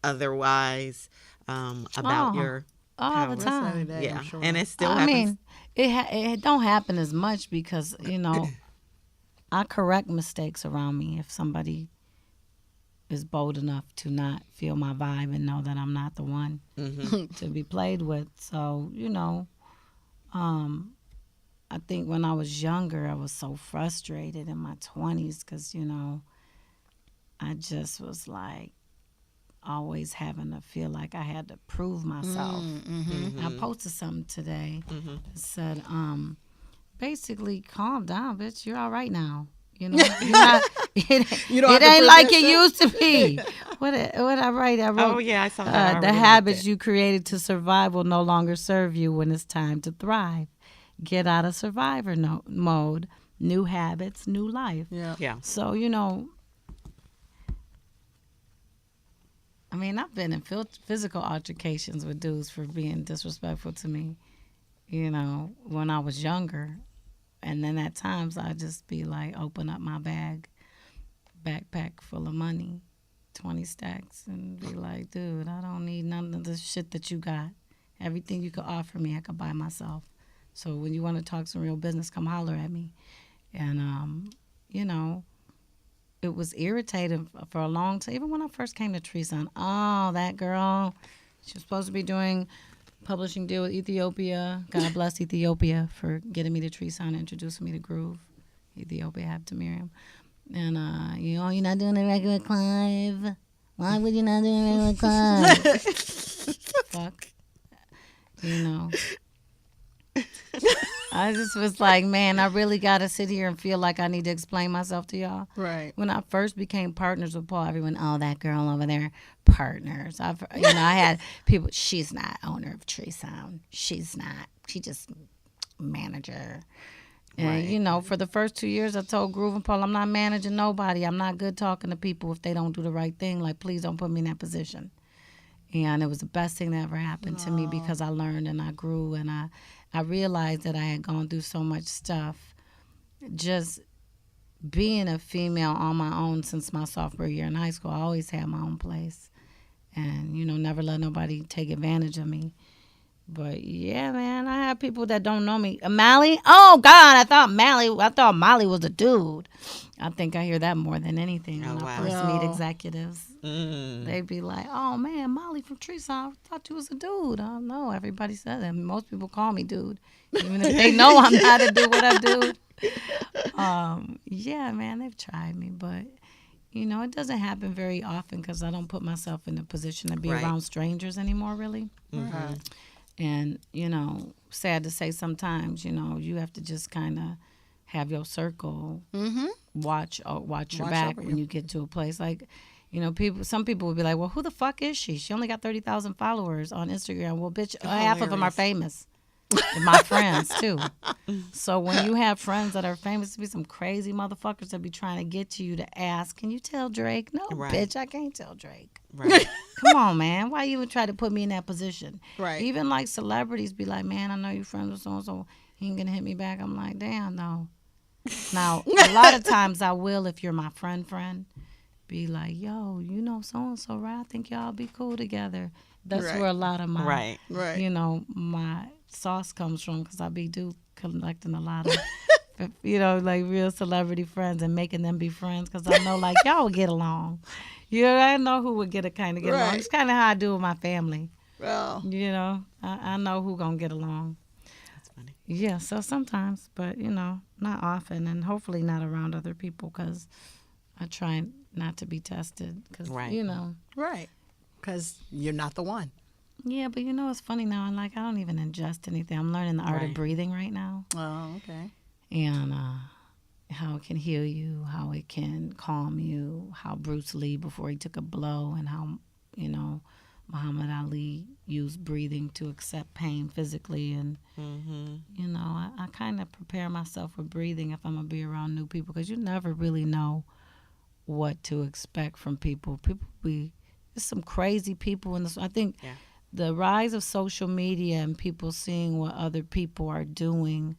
otherwise about your all the powers? time. Day, Yeah, I'm sure. and it still I happens. mean, it don't happen as much because, you know, I correct mistakes around me if somebody is bold enough to not feel my vibe and know that I'm not the one to be played with. So, you know, I think when I was younger, I was so frustrated in my 20s because, you know, I just was like always having to feel like I had to prove myself. I posted something today that said, basically, calm down, bitch. You're all right now. You know, you're not, You don't have it to ain't prove like it yourself. used to be. What I write? I wrote, Oh yeah, I saw that. I the already habits liked it. you created to survive will no longer serve you when it's time to thrive. Get out of survivor mode. New habits, new life. Yeah. Yeah. So, you know, I mean, I've been in physical altercations with dudes for being disrespectful to me, you know, when I was younger. And then at times I'd just be like, open up my backpack full of money, 20 stacks, and be like, dude, I don't need none of the shit that you got. Everything you could offer me, I could buy myself. So when you want to talk some real business, come holler at me. And, you know, it was irritating for a long time. Even when I first came to Treason, oh, that girl, she was supposed to be doing publishing deal with Ethiopia. God bless Ethiopia for getting me to Treason and introducing me to Groove. Ethiopia have to Miriam. And, you know, you're not doing it regular Clive. Why would you not do it regular Clive? Fuck. You know. I just was like, man, I really got to sit here and feel like I need to explain myself to y'all. Right. When I first became partners with Paul, everyone, oh, that girl over there, partners. I had people, she's not owner of Tree Sound. She's not. She just manager. And, Right. you know, for the first 2 years, I told Groove and Paul, I'm not managing nobody. I'm not good talking to people if they don't do the right thing. Like, please don't put me in that position. And it was the best thing that ever happened to me because I learned and I grew and I realized that I had gone through so much stuff. Just being a female on my own since my sophomore year in high school, I always had my own place. And, you know, never let nobody take advantage of me. But, yeah, man, I have people that don't know me. Mally? Oh, God, I thought Molly was a dude. I think I hear that more than anything when Oh, I wow. first meet No. executives. Mm. They'd be like, oh, man, Molly from Treason, I thought you was a dude. I don't know. Everybody says that. Most people call me dude, even if they know I'm not a dude what I do. Yeah, man, they've tried me. But, you know, it doesn't happen very often because I don't put myself in a position to be Right. around strangers anymore, really. Right. And, you know, sad to say sometimes, you know, you have to just kind of have your circle watch your Watch back over when you. you get to a place. Like, you know, some people would be like, well, who the fuck is she? She only got 30,000 followers on Instagram. Well, bitch, half of them are famous. And my friends, too. So when you have friends that are famous, to be some crazy motherfuckers that be trying to get to you to ask, can you tell Drake? No, Right. bitch, I can't tell Drake. Right. Come on, man. Why you would try to put me in that position? Right. Even like celebrities be like, man, I know you friends with so-and-so. He ain't gonna hit me back. I'm like, damn, no. Now, a lot of times I will, if you're my friend, be like, yo, you know so-and-so, right? I think y'all be cool together. That's Right. where a lot of my, Right. Right. you know, my sauce comes from because I be collecting a lot of, you know, like real celebrity friends and making them be friends because I know, like, y'all would get along. You know, I know who would get along. Right. It's kind of how I do with my family. Well, You know, I know who gonna get along. That's funny. Yeah, so sometimes, but not often, and hopefully not around other people, because I try not to be tested, because Right. Right. Because you're not the one. Yeah, but it's funny now. I don't even ingest anything. I'm learning the art of Right. breathing right now, Oh, okay. and how it can heal you, how it can calm you, how Bruce Lee before he took a blow, and how Muhammad Ali used breathing to accept pain physically, and I kind of prepare myself with breathing if I'm gonna be around new people, because you never really know what to expect from people. There's some crazy people in this. I think Yeah. the rise of social media and people seeing what other people are doing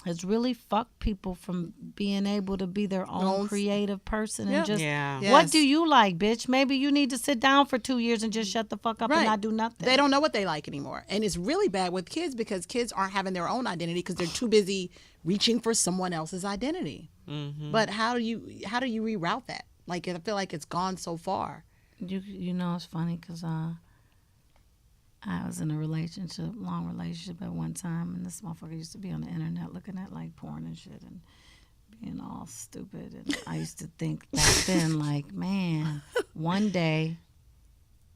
has really fucked people from being able to be their own creative person and Yep. just Yeah. Yeah. what Yes. do you like, bitch? Maybe you need to sit down for 2 years and just shut the fuck up and Right. not do nothing. They don't know what they like anymore. And it's really bad with kids because kids aren't having their own identity because they're too busy reaching for someone else's identity. But how do you reroute that? Like, I feel like it's gone so far. It's funny because I was in a long relationship at one time, and this motherfucker used to be on the internet looking at like porn and shit and being all stupid. And I used to think back then, like, man, one day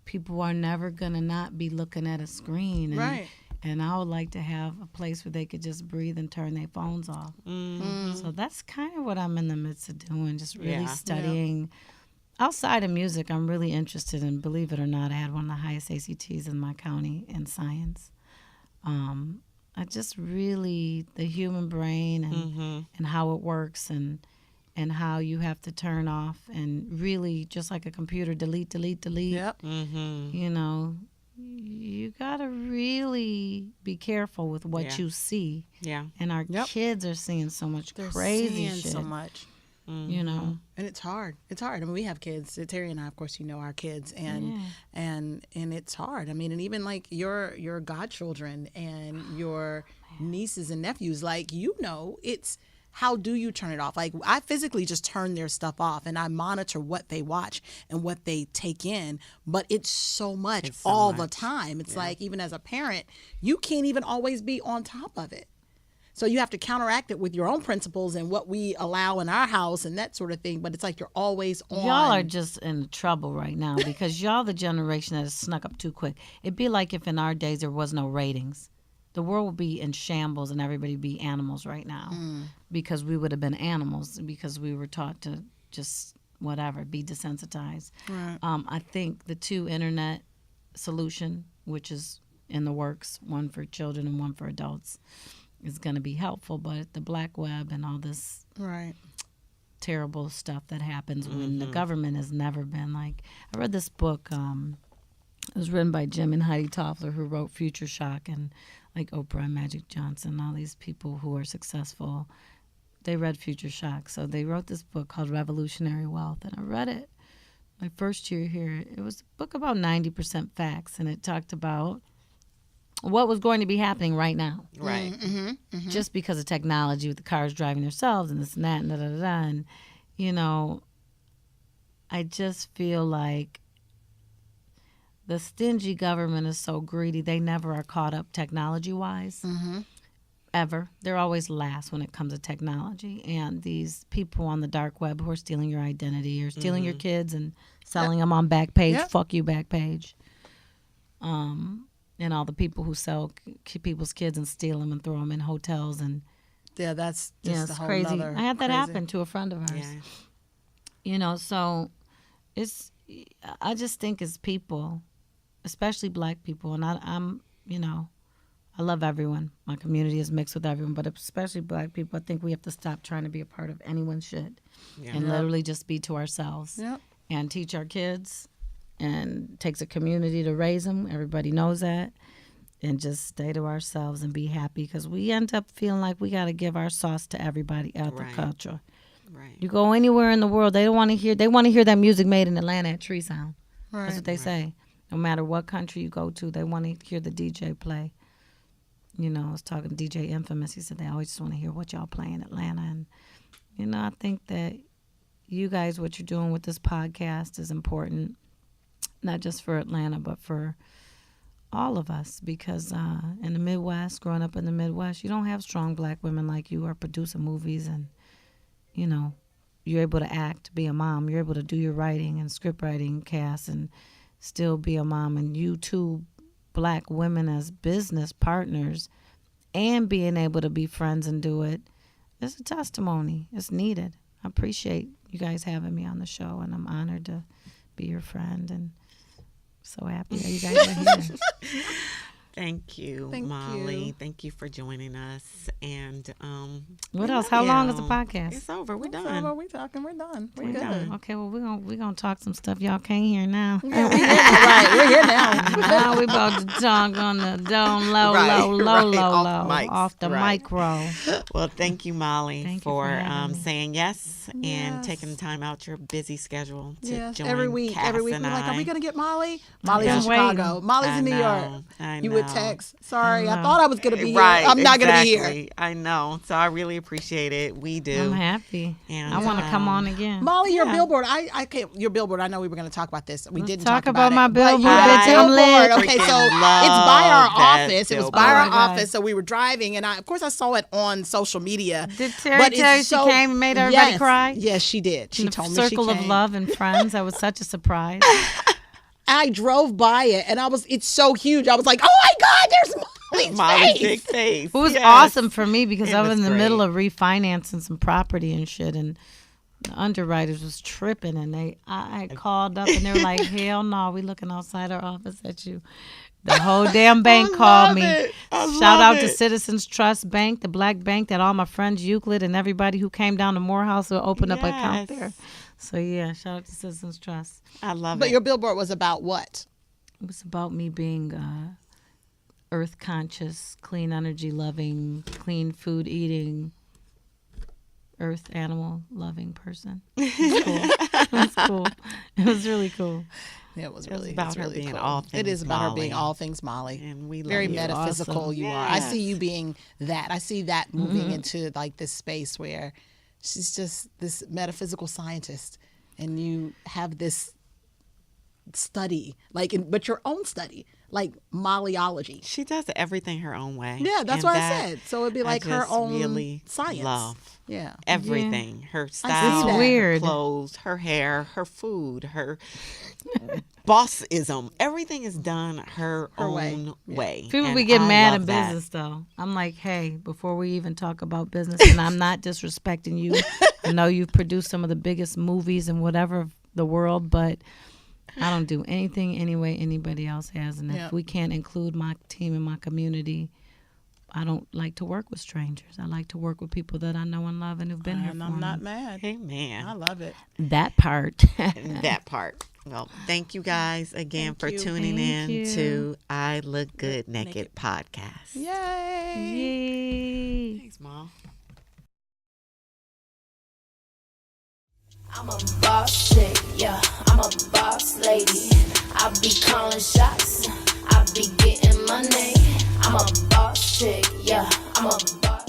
people are never gonna not be looking at a screen, and, Right. And I would like to have a place where they could just breathe and turn their phones off. So that's kind of what I'm in the midst of doing, just really Yeah. studying. Outside of music, I'm really interested in, believe it or not, I had one of the highest ACTs in my county in science. I just really, the human brain and how it works and how you have to turn off and really, just like a computer, delete. Yep. You got to really be careful with what you see. Yeah. And our kids are seeing so much crazy Seeing shit. so much. And it's hard. It's hard. I mean, we have kids. Terry and I, of course, our kids, and it's hard. I mean, and even like your godchildren and your nieces and nephews, like it's how do you turn it off? Like, I physically just turn their stuff off, and I monitor what they watch and what they take in. But it's so much all the time. It's like, even as a parent, you can't even always be on top of it. So you have to counteract it with your own principles and what we allow in our house and that sort of thing. But it's like you're always on. Y'all are just in trouble right now because y'all the generation that has snuck up too quick. It'd be like if in our days there was no ratings. The world would be in shambles and everybody would be animals right now because we would have been animals because we were taught to just whatever, be desensitized. Right. I think the two internet solution, which is in the works, one for children and one for adults, is going to be helpful, but the black web and all this terrible stuff that happens when the government has never been like. I read this book. It was written by Jim and Heidi Toffler, who wrote Future Shock, and like Oprah and Magic Johnson, all these people who are successful. They read Future Shock, so they wrote this book called Revolutionary Wealth, and I read it my first year here. It was a book about 90% facts, and it talked about what was going to be happening right now. Right. Just because of technology with the cars driving themselves and this and that and da-da-da-da. And, I just feel like the stingy government is so greedy. They never are caught up technology-wise, ever. They're always last when it comes to technology. And these people on the dark web who are stealing your identity or stealing your kids and selling them on Backpage, fuck you, Backpage. And all the people who sell people's kids and steal them and throw them in hotels and that's just it's a whole crazy. nother I had that crazy. happen to a friend of ours. Yeah. So I just think as people, especially black people, and I'm I love everyone. My community is mixed with everyone, but especially black people, I think we have to stop trying to be a part of anyone's shit and literally just be to ourselves and teach our kids. And it takes a community to raise them. Everybody knows that. And just stay to ourselves and be happy because we end up feeling like we got to give our sauce to everybody out the culture. Right. You go anywhere in the world, they want to hear that music made in Atlanta at Tree Sound. Right. That's what they say. No matter what country you go to, they want to hear the DJ play. I was talking to DJ Infamous. He said they always just want to hear what y'all play in Atlanta. And, I think that you guys, what you're doing with this podcast is important. Not just for Atlanta, but for all of us, because in the Midwest, growing up in the Midwest, you don't have strong black women like you are producing movies, and you know, you're able to act, be a mom, you're able to do your writing and script writing, cast, and still be a mom. And you two black women as business partners and being able to be friends and do it, it's a testimony. It's needed. I appreciate you guys having me on the show, and I'm honored to be your friend, and so happy that you guys are here. Thank you, Molly. Thank you for joining us. And what else? How long is the podcast? It's over. We're done. Over. We're done. We're good. Okay, well, we're gonna talk some stuff y'all can't hear now. Yeah, we're here now. Now we about to talk on the low, off the micro. Well, thank you, Molly, for having me. saying yes and taking the time out your busy schedule to join every week. Cass Every week, and we're like, I. are we gonna get Molly? Molly's been in Chicago. waiting. Molly's in New York. You would text. Sorry, I thought I was gonna be here. I'm not gonna be here. I know. So I really appreciate it. We do. I'm happy. And I want to come on again. Molly, your billboard. I can't. Your billboard. I know we were going to talk about this. We didn't talk talk about my it, but billboard, you had bitch. I'm lit. Okay, so Freaking it's by our love that office. It was billboard. by our Oh my God. office. So we were driving, and of course I saw it on social media. Did Terry but tell you it's she came and made everybody cry? Yes, she did. She In the told me she circle of came. love and friends. That was such a surprise. I drove by it, and it's so huge. I was like, oh my God, there's Molly's face. big face. It was Yes. awesome for me because It I was was in the middle great. of refinancing some property and shit, and the underwriters was tripping, and I called up and they were like, hell no, we looking outside our office at you. The whole damn bank called me. Shout out to Citizens Trust Bank, the black bank that all my friends Euclid and everybody who came down to Morehouse will open up an account Yes. there. So yeah, shout out to Citizens Trust. I love But it. your billboard was about what? It was about me being earth conscious, clean energy loving, clean food eating, earth animal loving person. It was cool. It was cool. It was really cool. Yeah, it was It's really about it's her really being cool. all It things is about her being Molly. all things Molly. And we love Very you. metaphysical Awesome. you are. I Yes. see you being that. I see that moving into like this space where she's just this metaphysical scientist, and you have this study, but your own study, like Mollyology. She does everything her own way. Yeah, that's And what I that said. So it'd be like her just own really science. love. Yeah. Everything. Her see style, that. her Weird. clothes, her hair, her food, her bossism. Everything is done her way. own way. People And be getting I mad love in that. business though. I'm like, hey, before we even talk about business, and I'm not disrespecting you. I know you've produced some of the biggest movies and whatever of the world, but I don't do anything any way anybody else has. And Yeah. if we can't include my team and my community, I don't like to work with strangers. I like to work with people that I know and love and who've been here And for I'm me. not mad. I Amen. love it. That part. That part. Well, thank you guys again for you. tuning Thank in you. to I Look Good Naked podcast. Yay. Yay. Thanks, Mom. I'm a boss chick, yeah, I'm a boss lady. I be calling shots, I be getting money. I'm a boss chick, yeah, I'm a boss.